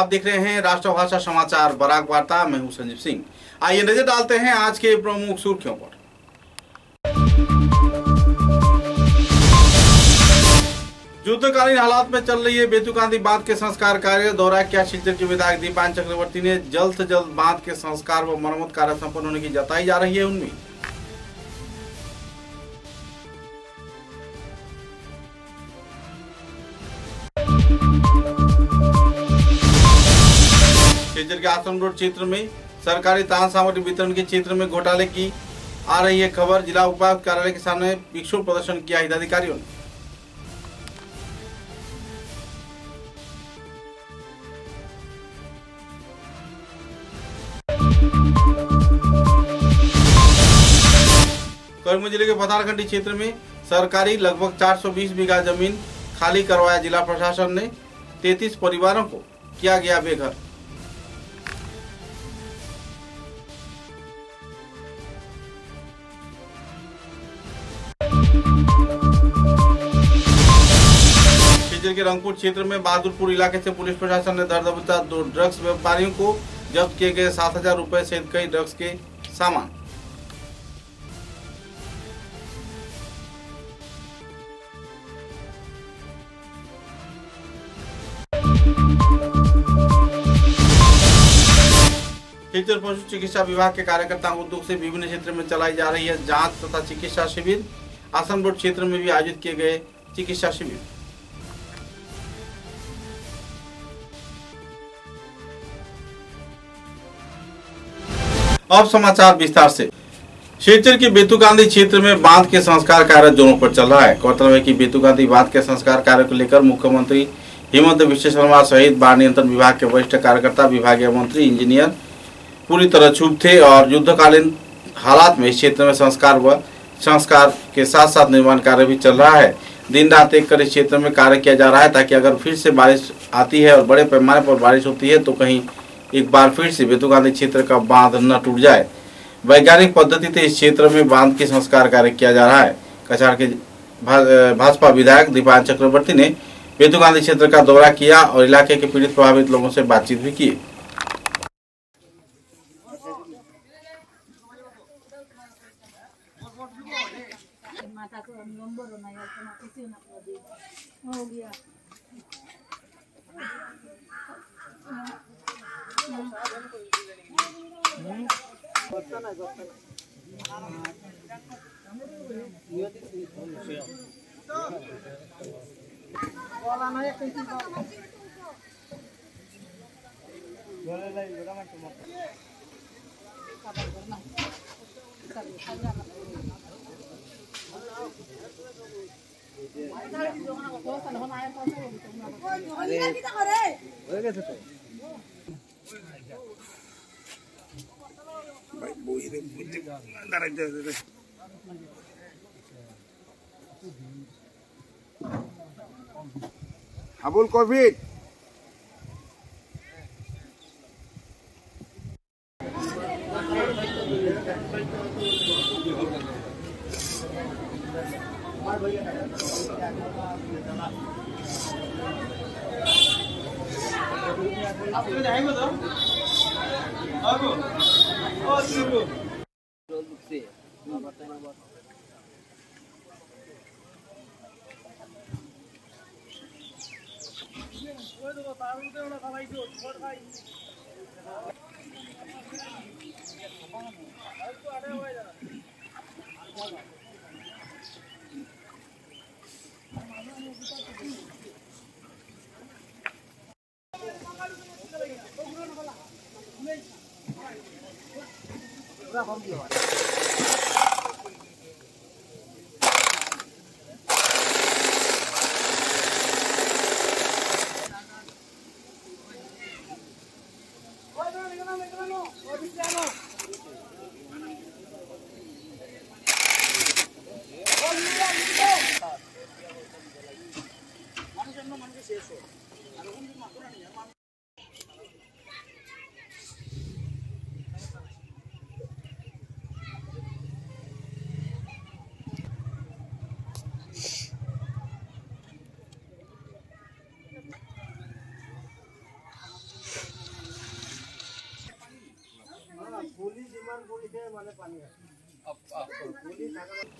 आप देख रहे हैं राष्ट्रभाषा समाचार बराक वार्ता। मैं हूं संजीव सिंह। आइए नजर डालते हैं आज के प्रमुख सुर्खियों पर। युद्धकालीन हालात में चल रही है बेतुकांदी बांध के संस्कार कार्य। दौरा किया शिलचर के विधायक दीपान चक्रवर्ती ने। जल्द से जल्द बांध के संस्कार व मरम्मत कार्य संपन्न होने की जताई जा रही है उम्मीद। शिलचर के आश्रम रोड क्षेत्र में सरकारी त्राण सामग्री वितरण के क्षेत्र में घोटाले की आ रही है खबर। जिला उपायुक्त कार्यालय के सामने विक्षोभ प्रदर्शन किया हिताधिकारियों ने। करीमगंज जिले के पतारखंडी क्षेत्र में सरकारी लगभग 420 बीघा जमीन खाली करवाया जिला प्रशासन ने। 33 परिवारों को किया गया बेघर। शिलचर के रंगपुर क्षेत्र में बहादुरपुर इलाके से पुलिस प्रशासन ने धर दबोचा 2 ड्रग्स व्यापारियों को। जब्त किए गए 7,000 रुपए सहित कई ड्रग्स के सामान। शिलचर पशु चिकित्सा विभाग के कार्यकर्ताओं को उद्योग से विभिन्न क्षेत्र में चलाई जा रही है जांच तथा चिकित्सा शिविर। आश्रम रोड क्षेत्र में भी आयोजित किए गए चिकित्सा शिविर। अब समाचार विस्तार से। शिलचर के बेतुकांदी क्षेत्र में बांध के संस्कार कार्य जोरों पर चल रहा है। गौरतलब है कि बेतुकांदी बांध के संस्कार कार्य को लेकर मुख्यमंत्री हेमंत बिश्व शर्मा सहित बाढ़ नियंत्रण विभाग के वरिष्ठ कार्यकर्ता, विभागीय मंत्री, इंजीनियर पूरी तरह चुप थे और युद्धकालीन हालात में इस क्षेत्र में संस्कार के साथ साथ निर्माण कार्य भी चल रहा है। दिन रात एक कर इस क्षेत्र में कार्य किया जा रहा है ताकि अगर फिर से बारिश आती है और बड़े पैमाने पर बारिश होती है तो कहीं एक बार फिर से बेतुकांदी क्षेत्र का बांध न टूट जाए। वैज्ञानिक पद्धति से इस क्षेत्र में बांध के संस्कार कार्य किया जा रहा है। कछार के भाजपा विधायक दीपान चक्रवर्ती ने बेतुकांदी क्षेत्र का दौरा किया और इलाके के पीड़ित प्रभावित लोगों से बातचीत भी की। Abul Covid.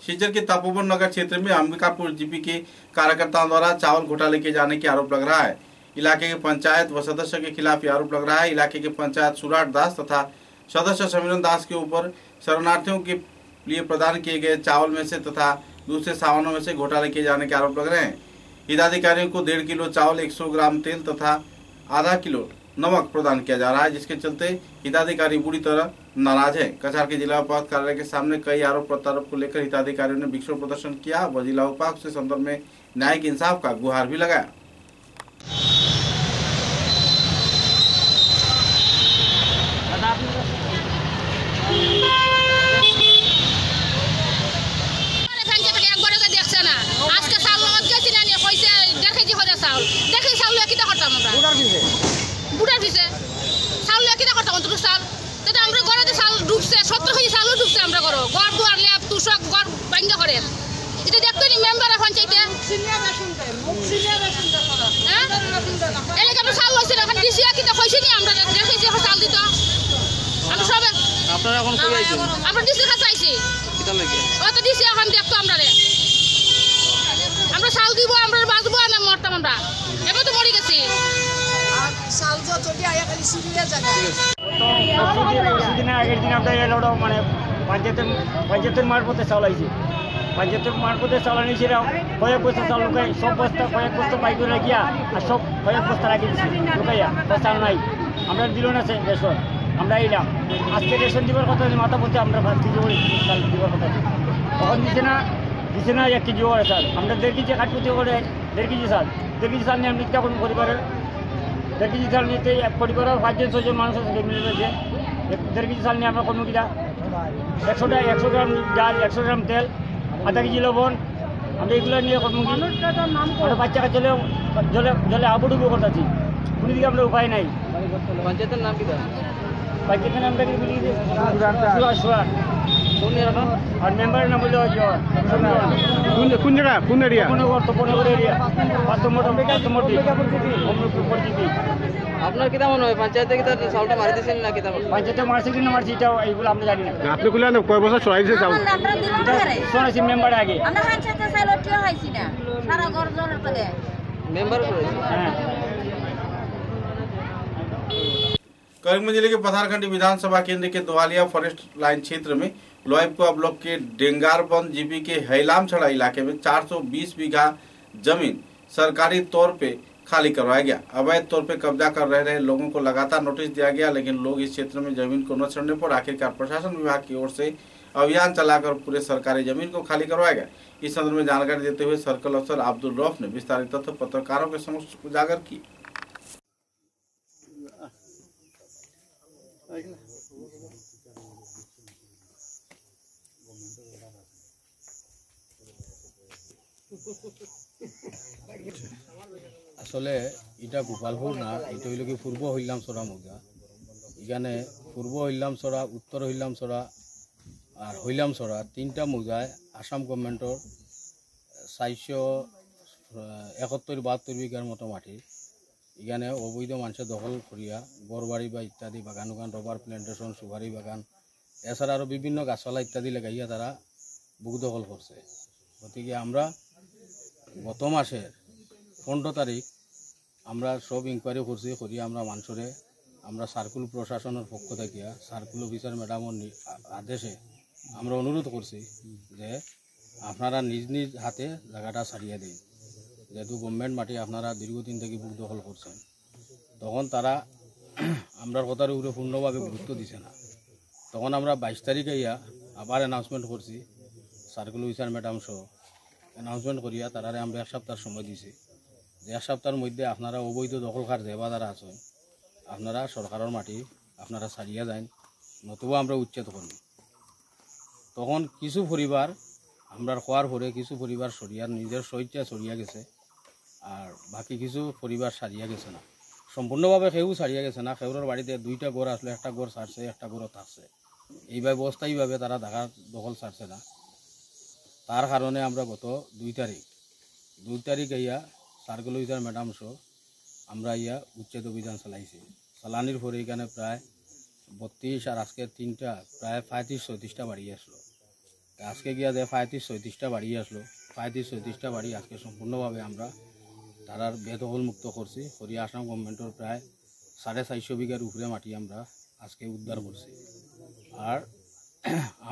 शिवचर के तपोवन नगर क्षेत्र में अंबिकापुर जीपी के कार्यकर्ताओं द्वारा चावल घोटाले किए जाने के आरोप लग रहा है। इलाके के पंचायत व सदस्य के खिलाफ यह आरोप लग रहा है। इलाके के पंचायत सुराट दास तथा सदस्य समीरन दास के ऊपर शरणार्थियों के लिए प्रदान किए गए चावल में से तथा दूसरे सामानों में से घोटाले किए जाने के आरोप लग रहे हैं। हिताधिकारियों को 1.5 किलो चावल, 100 ग्राम तेल तथा आधा किलो नमक प्रदान किया जा रहा है, जिसके चलते हिताधिकारी बुरी तरह नाराज है। कछार के जिला उपायुक्त कार्यालय के सामने कई आरोप प्रत्यारोप को लेकर हिताधिकारियों ने विक्षोभ प्रदर्शन किया व जिला उपायुक्त से संदर्भ में न्यायिक इंसाफ का गुहार भी लगाया। पंचायत मार्फते चालाइছে पंचायत मार्फते चालाনি ছিল কয়েক বস্তা চাল লুকাই সব বস্তা কয়েক বস্তা পাই করে গিয়া আর সব কয়েক বস্তা রাখি দিছি লুকাইয়া বস্তা নাই আমরা দিল না রেশন আমরা এলাম আজকে রেশন দিবার কথা মাথা বলতে আমরা 5 কেজি করে চাল দিবার কথা তখন দিছে না 1 কেজি করে চাল আমরা 1.5 কেজি কাটতে করে 1.5 কেজি চাল নিয়ে আমি কি কোন পরিবারের 1.5 কেজি চাল নিতে পরিবারের 5 জন 6 জন মানুষ আছে মিলে যে 1.5 কেজি চাল নিয়ে আমরা কোন কিটা 100 গ্রাম ডাল 100 গ্রাম তেল आधा केजी लवण আমরা এগুলো নিয়ে কর্মী আমরা বাচ্চাকে জলে আবুডুবু করতেছি কোনো দিকে আমরা উপায় নাই। পঞ্চায়েতের নাম কি? পঞ্চায়েতের নামটা কি বলি সুরাট কোন এলাকা আর মেম্বারের নাম হলো কোন জায়গা কোন এরিয়া কোন এরিয়া পরিচিতি। আপনার কিতা মনে হয় পঞ্চায়েতে কি চাউলটা মারি দিয়েছেন না কিতা? পঞ্চায়েতে মারছে কি না মারছে এটা এইগুলো আমরা জানি না। আপনি গুলো কয় বছর চলাই দিয়েছে চাউল? শোনাছি মেম্বার আগে আমরা পঞ্চায়েতে চাউল টিয়া হইছি না সারা ঘর জলের পরে মেম্বার করেছে। হ্যাঁ। करीमगंज जिले के पथारखंडी विधानसभा केंद्र के दोवालिया फॉरेस्ट लाइन क्षेत्र में लोहपुआ ब्लॉक के डेंगारबंद जीपी के हैलाम छड़ा इलाके में 420 बीघा जमीन सरकारी तौर पे खाली करवाया गया। अवैध तौर पे कब्जा कर रहे लोगों को लगातार नोटिस दिया गया, लेकिन लोग इस क्षेत्र में जमीन को न छोड़ने पर आखिरकार प्रशासन विभाग की ओर से अभियान चलाकर पूरे सरकारी जमीन को खाली करवाया गया। इस संदर्भ में जानकारी देते हुए सर्कल अफसर अब्दुल रौफ ने विस्तारित तथ्य पत्रकारों के समक्ष उजागर की। আসলে এটা গোপালপুর না, এটা হইল কি পূর্ব হইলামছড়া মৌজা। এখানে পূর্ব হইলামছড়া, উত্তর হইলামছড়া আর হইলামছড়া তিনটা মৌজায় আসাম গভর্নমেন্টর 471-72 বিঘার মতো মাটি এখানে অবৈধ মানুষের দখল করিয়া গড়বাড়ি বা ইত্যাদি বাগান উগান, রবার প্ল্যান্টেশন, সুপারি বাগান, এছাড়া আরও বিভিন্ন গাছপালা ইত্যাদি লাগাইয়া তারা বুক দখল করছে। গতিকে আমরা গত মাসের 15 তারিখ আমরা সব ইনকোয়ারি করছি, করিয়া আমরা মানুষরে আমরা সার্কুল প্রশাসনের পক্ষ থেকে সার্কুল অফিসার ম্যাডামের আদেশে আমরা অনুরোধ করছি যে আপনারা নিজ নিজ হাতে জায়গাটা ছাড়িয়ে দিন, যেহেতু গভর্নমেন্ট মাটি আপনারা দীর্ঘদিন থেকে বুক দখল করছেন। তখন তারা আমরা কথার উপরে পূর্ণভাবে গুরুত্ব দিছে না। তখন আমরা 22 তারিখে আবার অ্যানাউন্সমেন্ট করছি, সার্কুল অফিসার ম্যাডাম সহ অ্যানাউন্সমেন্ট করিয়া তারারে আমরা 1 সপ্তাহ সময় দিছি যে 1 সপ্তাহের মধ্যে আপনারা অবৈধ দখলকার যে বাজারা আছেন আপনারা সরকারের মাটি আপনারা ছাড়িয়ে যান, নতুবা আমরা উচ্ছেদ করব। তখন কিছু পরিবার আমরা হওয়ার পরে কিছু পরিবার সরিয়ার নিজের স্বেচ্ছা সরিয়া গেছে, আর বাকি কিছু পরিবার সারিয়া গেছে না। সম্পূর্ণভাবে কেউ ছাড়িয়ে গেছে না। কেউর বাড়িতে 2টা ঘর আসলে একটা ঘর ছাড়ছে, একটা ঘরও থাকছে। এইভাবে অস্থায়ীভাবে তারা ঢাকার দখল ছাড়ছে না। তার কারণে আমরা গত 2 তারিখ সার্কুল অফিসার ম্যাডাম সহ আমরা উচ্ছেদ অভিযান চালাইছি। চালানির পরে এখানে প্রায় 32 আর আজকে 3টা প্রায় 35-36টা বাড়ি আসলো। আজকে গিয়া যে 35-36টা বাড়ি আসলো, 35-36টা বাড়ি আজকে সম্পূর্ণভাবে আমরা তারার বেদখল মুক্ত করছি। হরিয়া আসাম গভর্নমেন্টের প্রায় 450 বিঘার উপরে মাটি আমরা আজকে উদ্ধার করছি। আর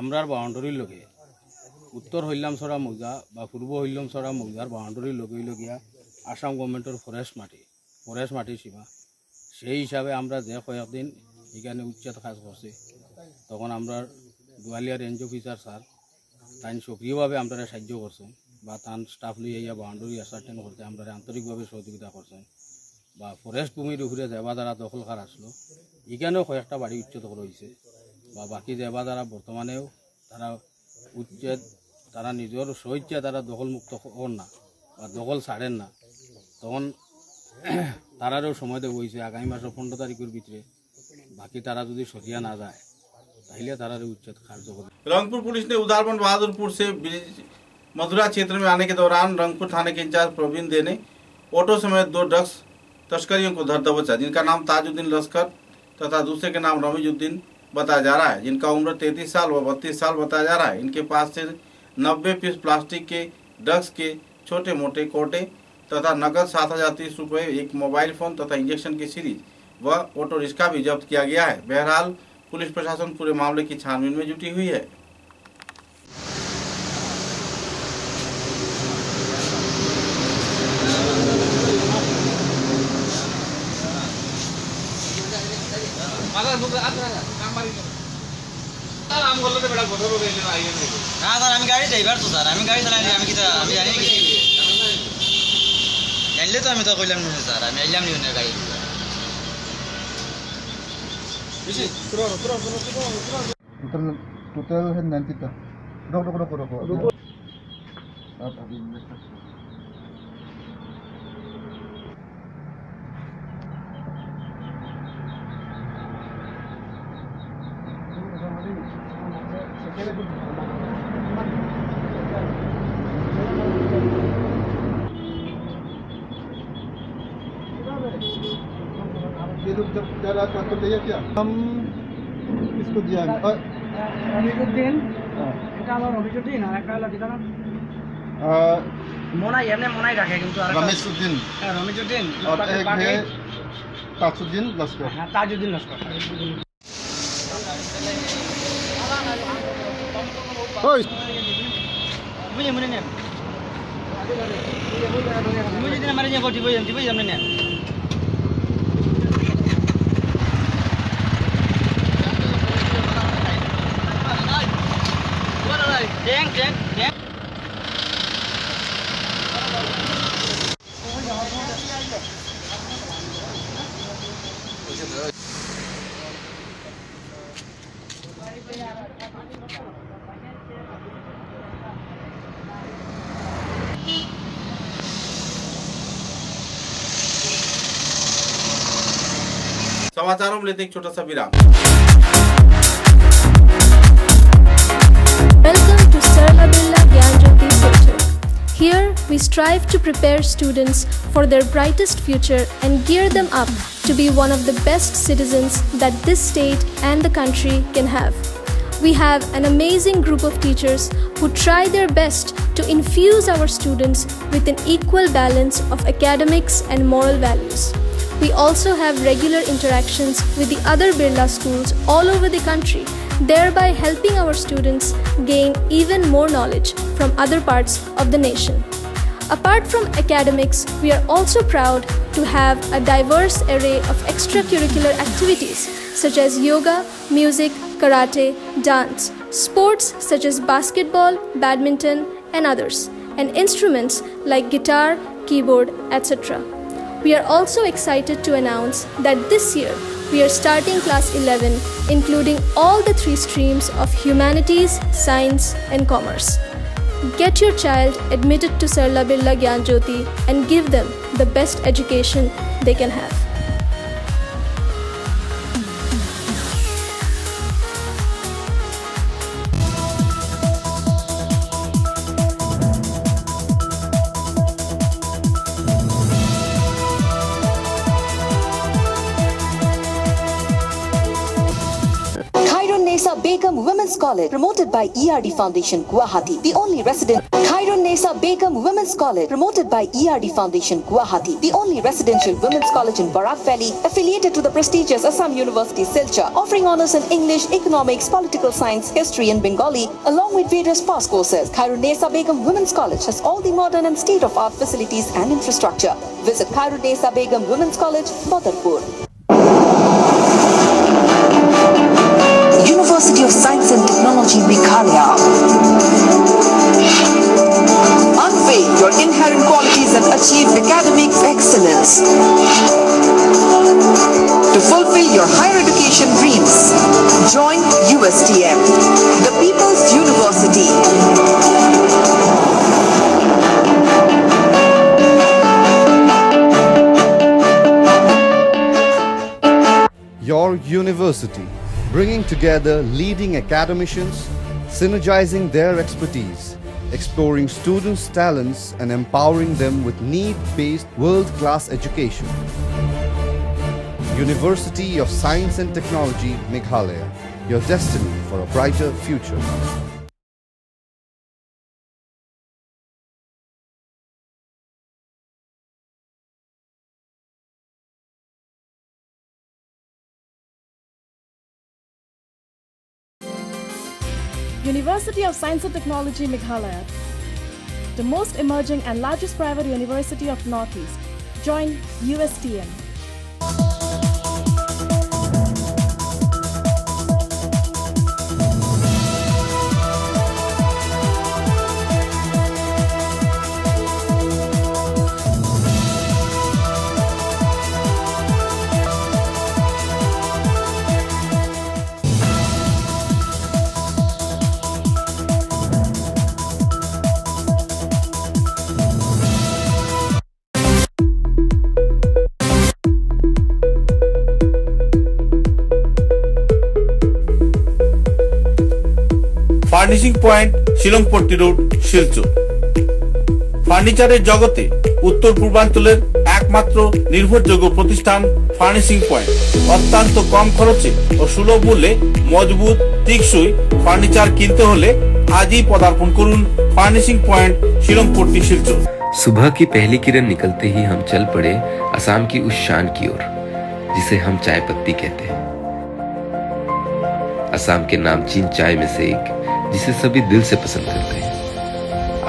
আমরার বাউন্ডারির লগে উত্তর হইলামছড়া মৌজা বা পূর্ব হইলামছড়া মৌজার বাউন্ডারির লগিয়া আসাম গভর্নমেন্টের ফরেস্ট মাটি সীমা। সেই হিসাবে আমরা যে কয়েকদিন এখানে উচ্ছেদ কাজ করছি, তখন আমরা গোয়ালিয়া রেঞ্জ অফিসার স্যার তাই সক্রিয়ভাবে আমরা সাহায্য করছেন বা তার স্টাফ লিয়ে বাউন্ডারি আসার্টেন করতে আমরা আন্তরিকভাবে সহযোগিতা করছেন। বা ফরেস্ট ভূমির উপরে যেবা দ্বারা দখলকার আসলো এখানেও কয়েকটা বাড়ি উচ্ছেদ রয়েছে, বা বাকি যেবা দ্বারা বর্তমানেও তারা উচ্ছেদ তারা নিজের স্বইচ্ছা তারা দখলমুক্ত হন না বা দখল ছাড়েন না, তখন তারারও সময় দেওয়া হয়েছে আগামী মাসের 15 তারিখের ভিতরে বাকি তারা যদি সরিয়া না যায় তাহলে तारा उच्चत कार्य। रंगपुर पुलिस ने उदारबन बहादुरपुर से मथुरा क्षेत्र में आने के दौरान रंगपुर थाने के इंचार्ज प्रवीण दे ने ऑटो समेत 2 ड्रग्स तस्करियों को धर दबोचा, जिनका नाम ताजुद्दीन लश्कर तथा दूसरे का नाम रमीजुद्दीन बताया जा रहा है, जिनका उम्र 33 साल व 32 साल बताया जा रहा है। इनके पास से 90 पीस प्लास्टिक के ड्रग्स के छोटे मोटे कोटे तथा नकद 7,030 रुपये, एक मोबाइल फोन तथा इंजेक्शन की सीरीज व ऑटो रिक्शा भी जब्त किया गया है। बहरहाल पुलिस प्रशासन पूरे मामले की छानबीन में जुटी हुई है। আমি গাড়ি ড্রাইভার তো স্যার, আমি গাড়ি চালাই আমি কি আমি জানি কি জানলে তো আমি তো কইলাম না স্যার, আমি আইলাম নি ওনার গাড়ি total है 90 था। रुको आप अभी ये लोग जब जा रहा था तो दिया क्या हम इसको दिया रमीजुद्दीन এটা হলো রমিজুদ্দিন আর একটা হলো ঠিকানা মোনাই এমনি মোনাই রাখে কিন্তু আর रमेशुद्दीन হ্যাঁ রমিজুদ্দিন और एक है ताजुद्दीन लश्कर। হ্যাঁ তাজউদ্দিন লস্কর। ओए বুঝে মনে নেন বুঝে দিন আমারে নিয়ে বটি বুঝে আমরা নেন ট্যাঙ্ক समाचारों में लेते एक छोटा सा विराम। Welcome to Sarla Birla Gyanjyoti Center. Here, we strive to prepare students for their brightest future and gear them up to be one of the best citizens that this state and the country can have. We have an amazing group of teachers who try their best to infuse our students with an equal balance of academics and moral values. We also have regular interactions with the other Birla schools all over the country, thereby helping our students gain even more knowledge from other parts of the nation. Apart from academics, we are also proud to have a diverse array of extracurricular activities such as yoga, music, karate, dance, sports such as basketball, badminton, and others, and instruments like guitar, keyboard, etc. We are also excited to announce that this year we are starting class 11, including all the 3 streams of humanities, science, and commerce. Get your child admitted to Sarla Birla Gyanjyoti and give them the best education they can have. Begum Women's College, promoted by ERD Foundation, Guwahati. The only resident. Khairun-Nisa Begum Women's College, promoted by ERD Foundation, Guwahati. The only residential women's college in Barak Valley, affiliated to the prestigious Assam University, Silchar, offering honors in English, economics, political science, history and Bengali, along with various past courses. Khairun-Nisa Begum Women's College has all the modern and state-of-art facilities and infrastructure. Visit Khairun-Nisa Begum Women's College, Badarpur. University of Science and Technology, Meghalaya. Unveil your inherent qualities and achieve academic excellence. To fulfill your higher education dreams, join USTM, the People's University. Your university, bringing together leading academicians, synergizing their expertise, exploring students' talents and empowering them with need-based world-class education. University of Science and Technology, Meghalaya, your destiny for a brighter future. University of Science and Technology, Meghalaya, the most emerging and largest private university of Northeast. Join USTM. Furnishing point Shillongpatti road Silchar. ফার্নিচারের জগতে উত্তর পূর্বাঞ্চলের একমাত্র নির্ভরযোগ্য প্রতিষ্ঠান furnishing point. অত্যন্ত কম খরচে ও সুলভ মূল্যে মজবুত টেকসই ফার্নিচার কিনতে হলে আজই পদার্পণ করুন ফার্নিশিং पॉइंट शिलंगपट्टी शिलचर। सुबह की पहली किरण निकलते ही हम चल पड़े असम की उस शान की ओर जिसे हम चाय पत्ती कहते हैं। असम के नामचीन चाय में से एक जिसे सभी दिल से पसंद करते हैं।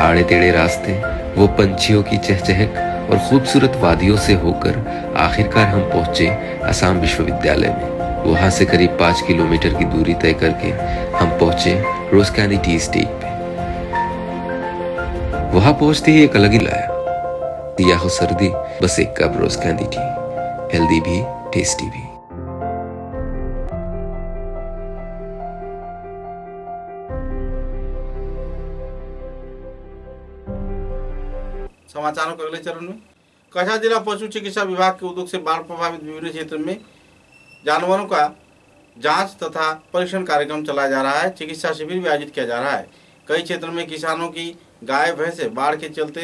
आड़े टेढ़े रास्ते, वो पंछियों की चहचहक और खूबसूरत वादियों से होकर आखिरकार हम पहुंचे असम विश्वविद्यालय में। वहां से करीब 5 किलोमीटर की दूरी तय करके हम पहुंचे रोज कैंडी टी स्टेट पे। वहां पहुंचते ही एक अलग ही लाया, या हो सर्दी बस एक कप रोज कैंडी टी, हेल्दी भी टेस्टी भी। समाचारों के अगले चरण में कछा जिला पशु चिकित्सा विभाग के उद्योग से बाढ़ प्रभावित विभिन्न क्षेत्र में जानवरों का जांच तथा परीक्षण कार्यक्रम चलाया जा रहा है। चिकित्सा शिविर भी आयोजित किया जा रहा है। कई क्षेत्रों में किसानों की गाय भैंसे बाढ़ के चलते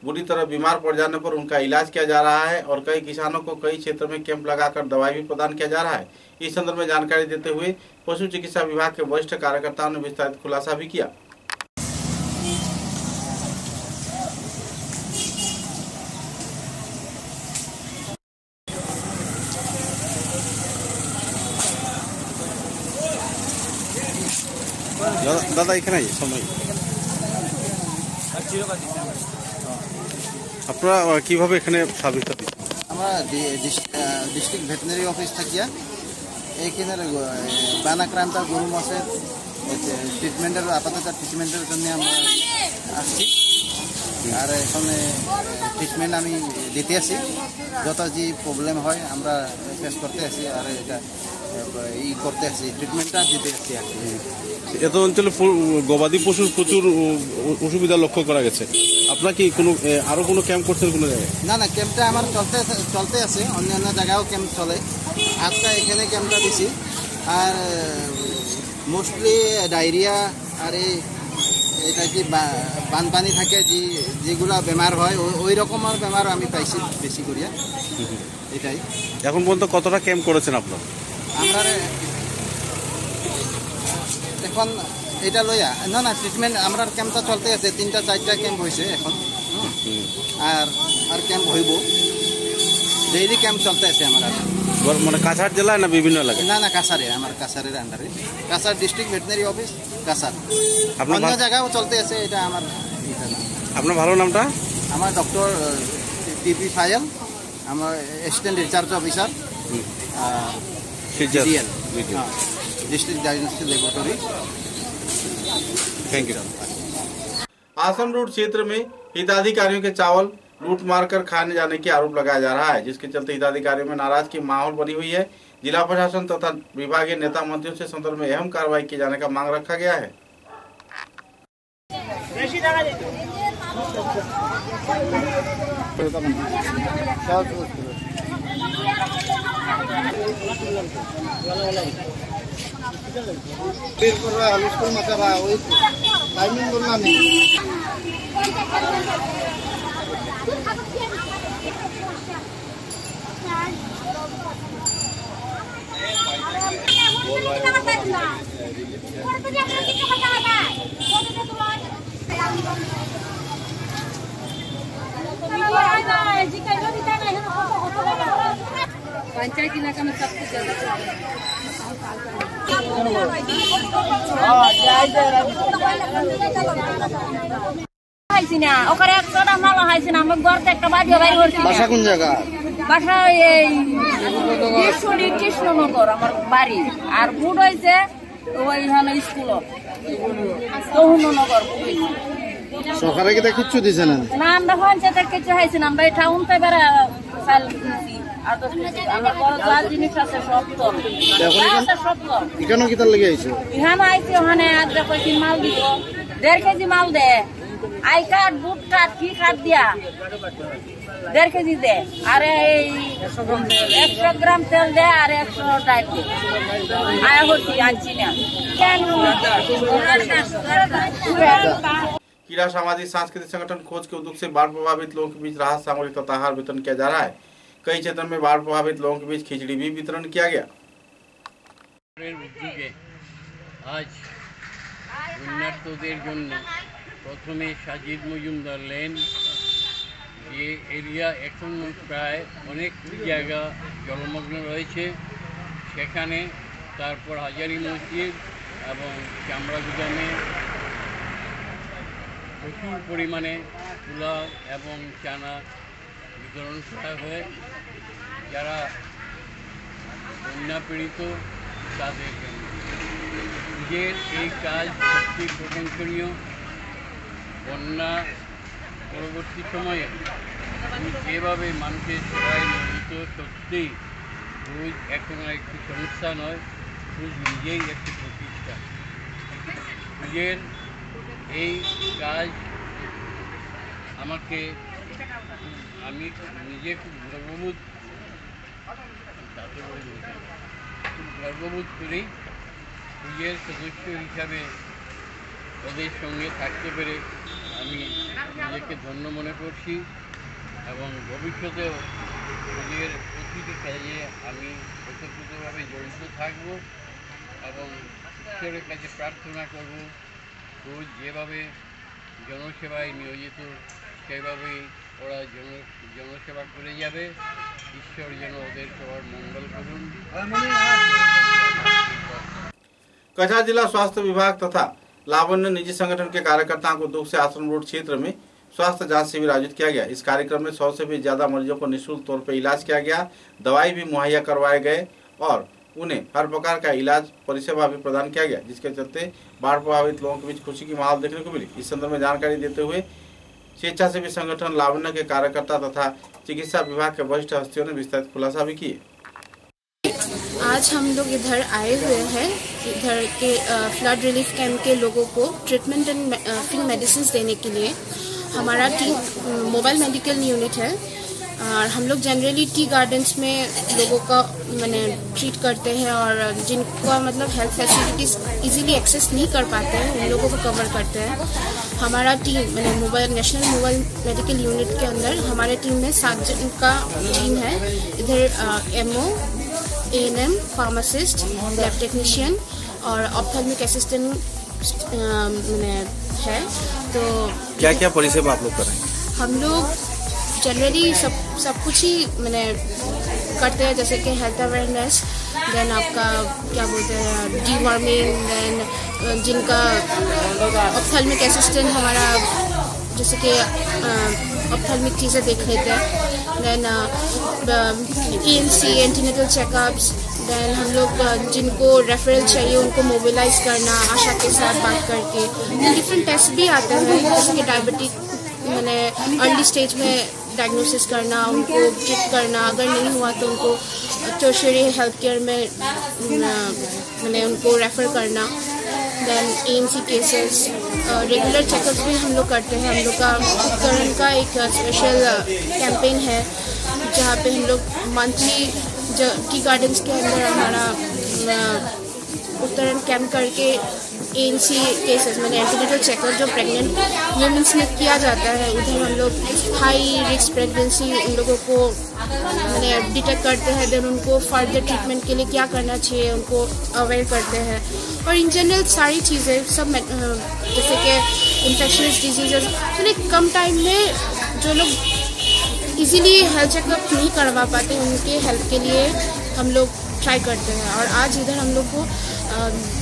बुरी तरह बीमार पड़ जाने पर उनका इलाज किया जा रहा है और कई किसानों को कई क्षेत्रों में कैंप लगाकर दवाई भी प्रदान किया जा रहा है। इस संदर्भ में जानकारी देते हुए पशु चिकित्सा विभाग के वरिष्ठ कार्यकर्ताओं ने विस्तारित खुलासा भी किया। দাদা এখানে সময় আপনারা কিভাবে এখানে সার্ভিসটা দিচ্ছেন? আমরা ডিস্ট্রিক্ট ভেটেনারি অফিস থাকিয়া এইখানে বানাক্রান্ত গরু মাছের ট্রিটমেন্টের আপাতত ট্রিটমেন্টের জন্য আমরা আসছি। আর এখানে ট্রিটমেন্ট আমি দিতে আছি, যত যে প্রবলেম হয় আমরা ফেস করতে আছি আর এটা ই করতে আছি, ট্রিটমেন্টটা দিতে আছি। আর এত অঞ্চলে গবাদি পশুর প্রচুর অসুবিধা লক্ষ্য করা গেছে। আপনার কি কোনো আরো কোনো ক্যাম্প করছেন কোনো জায়গায়? না না, ক্যাম্পটা আমার চলতে আছে, অন্যান্য জায়গায়ও ক্যাম্প চলে। আজকে এখানে ক্যাম্পটা দিছি। আর মোস্টলি ডায়রিয়া আর এটা কি বানপানি থাকে যেগুলা বেমার হয় ওই রকমের বেমার আমি পাইছি বেশি করিয়া। এটাই। এখন পর্যন্ত কতটা ক্যাম্প করেছেন আপনারা? আমরা এখন এটা লইয়া না ট্রিটমেন্ট আমরা ক্যাম্পটা চলতে আছে 3টা 4টা ক্যাম্প হয়েছে এখন আর ক্যাম্প হইব ডেইলি ক্যাম্প চলতে আছে আমার মানে কাছাড় জেলায় না বিভিন্ন এলাকায় না কাছাড়ে আমার কাছাড়ের আন্ডারে Cachar district veterinary office Cachar অন্য জায়গাও চলতে আছে এটা আমার আপনার ভালো নামটা আমার doctor T P Fayal assistant research officer CDL district diagnostic laboratory. Thank you. Assam road क्षेत्र में हिताधिकारियों के चावल लूट मार कर खाने जाने के आरोप लगाया जा रहा है, जिसके चलते हिताधिकारियों में नाराज की माहौल बनी हुई है। जिला प्रशासन तथा विभागीय नेता मंत्रियों से संदर्भ में अहम कार्रवाई किए जाने का मांग रखा गया है। पंचायत इलाका में सबसे ज्यादा বাসা কোন জায়গা? বাসা এই কৃষ্ণনগর আমার বাড়ি, আর বুট হয়েছে ওইখানে স্কুল তহুনগর। সরকারে কি কিচ্ছু দিছে না? না আমরা পঞ্চায়েতের কিছু হয়েছে না, আমরা এই টাউন থেকে বেড়া চাল কিনছি। আমার বড় যা জিনিস আছে সব তো সব তো এখানে কি তার লেগে আইছে? এখানে আইছে ওখানে আজ কয়েকদিন মাল দিব, 1.5 কেজি মাল দে, আই কাঠ বুট কাঠ কি কাঠ দিয়া 1.5 কেজি দে, আর এই 100 গ্রাম তেল দে, আর 100 ডাল দে। আয়া হচ্ছি আনছি না কেন? कीड़ा सामाजिक सांस्कृतिक संगठन खोज के उद्योग से बाढ़ प्रभावित लोगों के बीच राहत सामग्री तथा आहार वितरण किया जा रहा है। कई क्षेत्रों में बाढ़ प्रभावित लोगों के बीच खिचड़ी भी वितरण किया गया। आज উন্নতদের জন্য প্রথমে সাজিদ মজুমদার লেন যে এরিয়া এখন প্রায় অনেক জায়গা জলমগ্ন রয়েছে, সেখানে তারপর হাজারি মসজিদ এবং চামড়া গুদামে প্রচুর পরিমাণে তুলা এবং চানা বিতরণ করা হয়। যারা বন্যা পীড়িত তাদের জন্য নিজের এই কাজ সত্যি প্রশংসনীয়। বন্যা পরবর্তী সময়ে যেভাবে মানুষের সেবায় নিয়োজিত, সত্যিই রোজ এখন একটি সংস্থা নয়, রোজ নিজেই একটি প্রতিষ্ঠান। নিজের এই কাজ আমি নিজে খুব গর্ববোধ করি। নিজের সদস্য হিসাবে ওদের সঙ্গে থাকতে পেরে আমি নিজেকে ধন্য মনে করছি এবং ভবিষ্যতেও ওদের প্রতিটি কাজে আমি ওতপ্রোতভাবে জড়িত থাকব এবং ঈশ্বরের কাছে প্রার্থনা করব রোজ যেভাবে জনসেবায় নিয়োজিত সেভাবেই ওরা জনসেবা করে যাবে। ঈশ্বর যেন ওদের সবার মঙ্গল করুন। कछार जिला स्वास्थ्य विभाग तथा लावण्य निजी संगठन के कार्यकर्ताओं को दुख से आश्रम रोड क्षेत्र में स्वास्थ्य जांच शिविर आयोजित किया गया। इस कार्यक्रम में 100 से भी ज्यादा मरीजों को निःशुल्क तौर पर इलाज किया गया, दवाई भी मुहैया करवाए गए और उन्हें हर प्रकार का इलाज परिसेवा भी प्रदान किया गया, जिसके चलते बाढ़ प्रभावित लोगों के बीच खुशी की माहौल देखने को मिली। इस संदर्भ में जानकारी देते हुए स्वेच्छासेवी संगठन लावण्य के कार्यकर्ता तथा चिकित्सा विभाग के वरिष्ठ हस्तियों ने विस्तारित खुलासा भी किए। आज हम लोग इधर आए हुए हैं, इधर के फ्लड रिलीफ कैंप के लोगों को ट्रीटमेंट एंड फ्री मेडिसिन देने के लिए। हमारा टीम मोबाइल मेडिकल यूनिट है और हम लोग जनरली टी गार्डन्स में लोगों का मैंने ट्रीट करते हैं और जिनका मतलब हेल्थ फैसिलिटीज़ इजीली एक्सेस नहीं कर पाते हैं उन लोगों को कवर करते हैं। हमारा टीम मैंने नेशनल मोबाइल मेडिकल यूनिट के अंदर हमारे टीम में 7 जन का टीम है। इधर MO, ANM, pharmacist, lab technician और ऑप्थेल्मिक असिस्टेंट मैंने है। तो क्या क्या परिसेवा आप लोग कर रहे हैं? हम लोग जनरली सब कुछ ही मैंने करते हैं, जैसे कि हेल्थ अवेयरनेस, देन आपका क्या बोलते हैं डीवर्मिंग, देन जिनका ऑप्थेल्मिक असिस्टेंट हमारा जैसे कि ऑप्थेल्मिक चीज़ें देख लेते हैं, then ENC antenatal checkups, then हम लोग जिनको रेफरल चाहिए उनको मोबिलाइज करना आशा के साथ बात करके। डिफरेंट टेस्ट भी आते हैं जैसे कि डायबिटिक मैंने अर्ली स्टेज में डायग्नोसिस करना, उनको ट्रीट करना, अगर नहीं हुआ तो उनको टर्शियरी हेल्थ केयर में मैंने उनको रेफ़र करना। Then ENC cases, regular checkups भी हम लोग करते हैं। हम लोग का उपकरण का एक स्पेशल कैंपेन है जहाँ पे हम लोग मंथली टी गार्डन्स के अंदर हमारा उत्तरण कैंप करके ENC केसेस मैंने एंटीनेटल चेकअप जो प्रेग्नेंट वुमेन्स में किया जाता है, उधर हम लोग हाई रिस्क प्रेगनेंसी उन लोगों को मैंने डिटेक्ट करते हैं, देन उनको फर्दर ट्रीटमेंट के लिए क्या करना चाहिए उनको अवेयर करते हैं। और इन जनरल सारी चीज़ें सब जैसे कि इन्फेक्शनस डिजीजेस मैंने कम टाइम में जो लोग इजीली हेल्थ चेकअप नहीं करवा पाते उनके हेल्प के लिए हम लोग ट्राई करते हैं। और आज इधर हम लोग को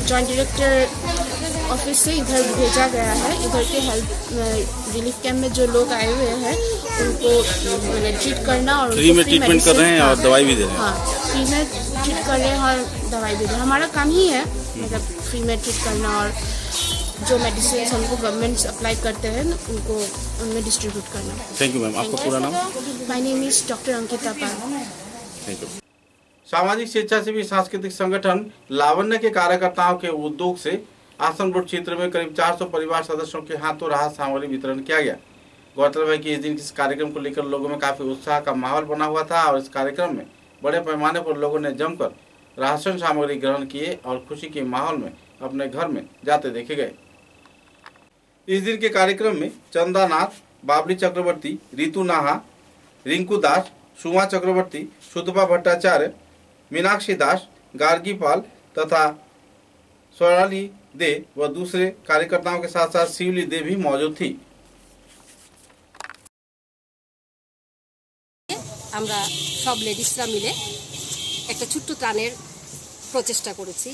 जॉइंट डायरेक्टर ऑफिस से इधर भेजा गया है। इधर के हेल्थ रिलीफ कैंप में जो लोग आए हुए हैं उनको ट्रीट करना और फ्री में ट्रीटमेंट कर रहे हैं और दवाई भी दे रहे हैं। हाँ, फ्री में ट्रीट कर रहे हैं और दवाई भी दे रहे हैं। हमारा काम ही है मतलब फ्री में ट्रीट करना और जो मेडिसिन हमको गवर्नमेंट अप्लाई करते हैं उनको उनमें डिस्ट्रीब्यूट करना। Thank you ma'am. आपका पूरा नाम? My name is doctor Ankita Pal. Thank you. सामाजिक स्वेच्छासेवी सांस्कृतिक संगठन लावण्य के कार्यकर्ताओं के उद्योग से आसनसोल क्षेत्र में करीब 400 परिवार सदस्यों के हाथों राहत सामग्री वितरण किया गया। गौरतलब है कि इस दिन इस कार्यक्रम को लेकर लोगों में काफी उत्साह का माहौल बना हुआ था और इस कार्यक्रम में बड़े पैमाने पर लोगों ने जमकर राशन सामग्री ग्रहण किए और खुशी के माहौल में अपने घर में जाते देखे गए। इस दिन के कार्यक्रम में चंदा नाथ, बाबली चक्रवर्ती, रितु नाहा, रिंकू दास, सुमा चक्रवर्ती, सुधपा भट्टाचार्य, मीनाक्षी दास, गार्गी पाल तथा स्वराली दे व दूसरे कार्यकर्ताओं के साथ साथ शिवली दे भी मौजूद थी। আমরা সব লেডিসরা মিলে একটা ছোট্ট ত্রাণের প্রচেষ্টা করেছি।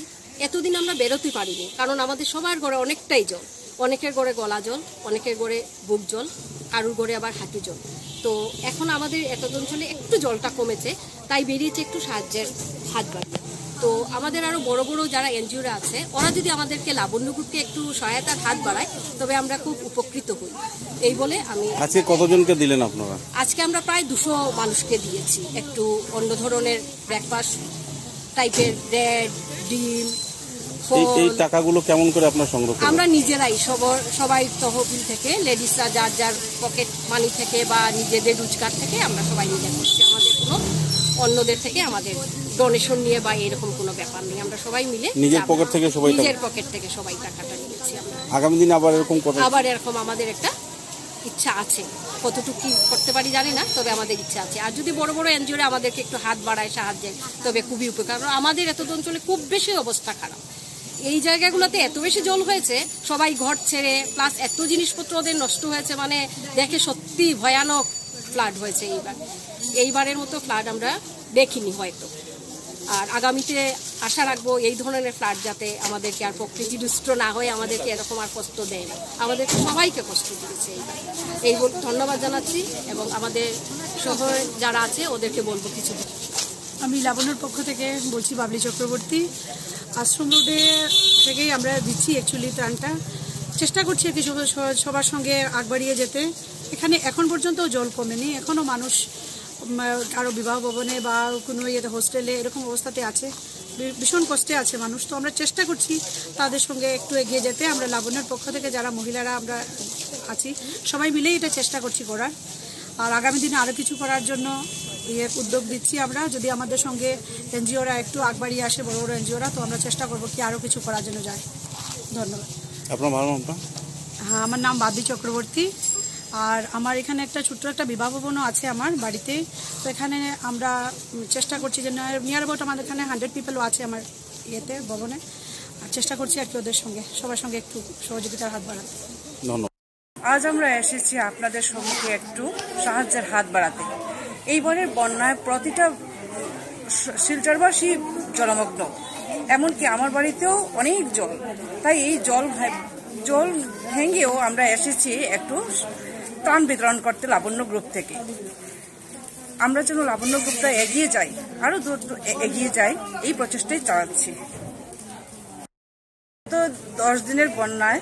এতদিন আমরা বেরোতে পারিনি কারণ আমাদের সবার ঘরে অনেকটাই জল, অনেকের ঘরে গলা জল, অনেকের ঘরে বুক জল, কারুর ঘরে আবার হাঁটু জল। তো এখন আমাদের এত অঞ্চলে একটু জলটা কমেছে, তাই বেরিয়েছে একটু সাহায্যের হাত বাড়িয়ে। তো আমাদের আরও বড় বড় যারা এনজিওরা আছে ওরা যদি আমাদেরকে লাবণ্য গ্রুপকে একটু সহায়তার হাত বাড়ায় তবে আমরা খুব উপকৃত হই। এই বলে আমি আজকে কতজনকে দিলেন আপনারা? আজকে আমরা প্রায় 200 মানুষকে দিয়েছি একটু অন্য ধরনের ব্রেকফাস্ট টাইপের, ব্রেড, ডিম, এই টাকাগুলো কেমন করে আপনারা সংগ্রহ করেন? আমরা নিজেরাই সবাই তহবিল থেকে লেডিসরা যার যার পকেট মানি থেকে বা নিজেদের রোজগার থেকে আমরা সবাই নিজে করছি। আমাদের কোনো অন্যদের থেকে আমাদের ডোনেশন নিয়ে বা এরকম কোনো ব্যাপার নেই, আমরা সবাই মিলে নিজের পকেট থেকে সবাই টাকাটা নিয়েছি। আমরা আগামী দিনে আবার এরকম আমাদের একটা ইচ্ছা আছে, কতটুকু কি করতে পারি জানি না, তবে আমাদের ইচ্ছা আছে। আর যদি বড় বড় এনজিওরা আমাদেরকে একটু হাত বাড়ায় সাহায্যে তবে খুবই উপকার। কারণ আমাদের এত অঞ্চলে খুব বেশি অবস্থা খারাপ, এই জায়গাগুলোতে এত বেশি জল হয়েছে সবাই ঘর ছেড়ে, প্লাস এত জিনিসপত্র ওদের নষ্ট হয়েছে, মানে দেখে সত্যি ভয়ানক ফ্লাড হয়েছে এইবারের মতো ফ্লাড আমরা দেখিনি হয়তো। আর আগামীতে আশা রাখবো এই ধরনের ফ্লাড যাতে আমাদেরকে আর প্রকৃতি দুষ্ট না হয়ে আমাদেরকে এরকম আর কষ্ট দেয় না। আমাদেরকে সবাইকে কষ্ট দিয়েছে এই ধন্যবাদ জানাচ্ছি এবং আমাদের শহরে যারা আছে ওদেরকে বলবো কিছু। আমি লাবণ্যর পক্ষ থেকে বলছি, বাবলি চক্রবর্তী। আশ্রম রোডে থেকেই আমরা দিচ্ছি অ্যাকচুয়ালি ত্রাণটা, চেষ্টা করছি আর কি সবার সঙ্গে আগ বাড়িয়ে যেতে। এখানে এখন পর্যন্ত জল কমেনি, এখনও মানুষ কারো বিবাহ ভবনে বা কোনো ইয়েতে হোস্টেলে এরকম অবস্থাতে আছে, ভীষণ কষ্টে আছে মানুষ। তো আমরা চেষ্টা করছি তাদের সঙ্গে একটু এগিয়ে যেতে। আমরা লাবণ্যের পক্ষ থেকে যারা মহিলারা আমরা আছি সবাই মিলেই এটা চেষ্টা করছি করার। আর আগামী দিনে আরও কিছু করার জন্য উদ্যোগ দিচ্ছি আমরা। যদি আমাদের সঙ্গে এনজিওরা একটু আগ বাড়িয়ে আসে, বড় বড় এনজিওরা, তো আমরা চেষ্টা করবো কি আরও কিছু করার জন্য যায়। ধন্যবাদ। আপনার ভালো নামটা? হ্যাঁ, আমার নাম বাবলি চক্রবর্তী। আর আমার এখানে একটা ছোট্ট একটা বিবাহ ভবনও আছে আমার বাড়িতে। তো এখানে আমরা চেষ্টা করছি যে নিয়ার অ্যাবাউট আমাদের এখানে 100 পিপলও আছে আমার ইয়েতে ভবনে। চেষ্টা করছি আর কি ওদের সঙ্গে সবার সঙ্গে একটু সহযোগিতার হাত বাড়াতে। ধন্যবাদ। আজ আমরা এসেছি আপনাদের সম্মুখে একটু সাহায্যের হাত বাড়াতে। এইবারের বন্যায় প্রতিটা শিলচরবাসী জলমগ্ন, এমনকি আমার বাড়িতেও অনেক জল। তাই এই জল ভেঙেও আমরা এসেছি একটু ত্রাণ বিতরণ করতে লাবণ্য গ্রুপ থেকে। আমরা যেন লাবণ্য গ্রুপটা এগিয়ে যাই, আরো দূর এগিয়ে যাই, এই প্রচেষ্টাই চালাচ্ছি। তো 10 দিনের বন্যায়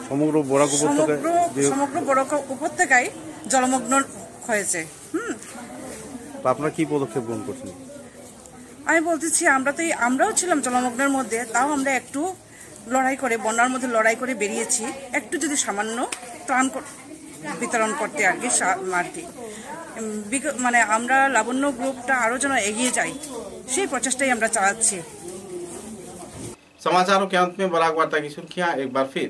সমগ্র বরাক উপত্যকায় জলমগ্ন হয়েছে। আপনারা কি পদক্ষেপ গ্রহণ করছেন? আমি বলতেছি আমরাও ছিলাম জলমগ্নের মধ্যে, তাও আমরা একটু লড়াই করে, বন্যার মধ্যে লড়াই করে বেরিয়েছি, একটু যদি সামান্য ত্রাণ বিতরণ করতে আর কি। মানে আমরা লাবণ্য গ্রুপটা আরো যেন এগিয়ে যাই, সেই प्रचेष्टाई আমরা চালাচ্ছি। समाचारों के अंत में बराक वार्ता की सुर्खियां एक बार फिर।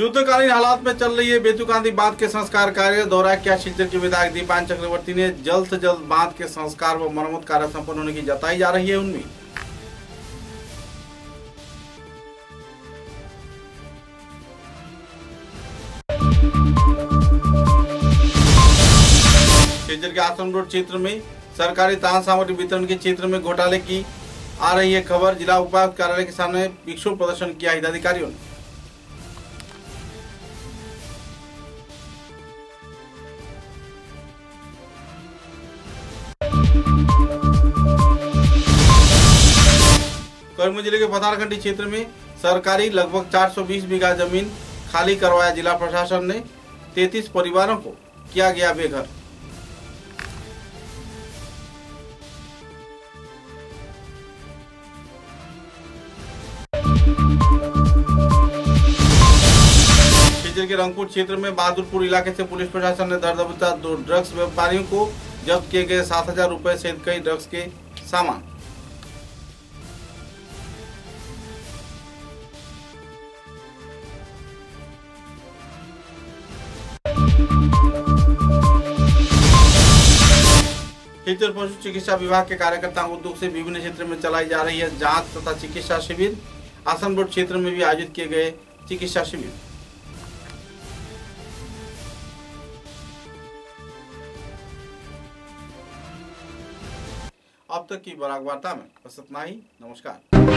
युद्धकालीन हालात में चल रही है बेतुकांदी बांध के संस्कार कार्य दौरा किया शिलचर के विधायक दीपान चक्रवर्ती ने जल्द से जल्द बांध के संस्कार व मरम्मत कार्य संपन्न होने की जताई जा रही है उम्मीद। शिलचर के आश्रम रोड क्षेत्र में सरकारी तान सामग्री वितरण के क्षेत्र में घोटाले की आ रही है खबर। जिला उपायुक्त कार्यालय के सामने विक्षोभ प्रदर्शन किया हिताधिकारियों ने। करीमगंज जिले के पतारखंडी क्षेत्र में सरकारी लगभग 420 बीघा जमीन खाली करवाया जिला प्रशासन ने। 33 परिवारों को किया गया बेघर। के रंगपुर क्षेत्र में बहादुरपुर इलाके से पुलिस प्रशासन ने दरदबता 2 ड्रग्स व्यापारियों को जब्त किए गए 7,000 रुपए सहित कई ड्रग्स के सामान। शिलचर पशु चिकित्सा विभाग के कार्यकर्ताओं के उद्योग से विभिन्न क्षेत्र में चलाई जा रही है जांच तथा चिकित्सा शिविर। आश्रम रोड क्षेत्र में भी आयोजित किए गए चिकित्सा शिविर। अब तक की बराक वार्ता में बस इतना ही। नमस्कार।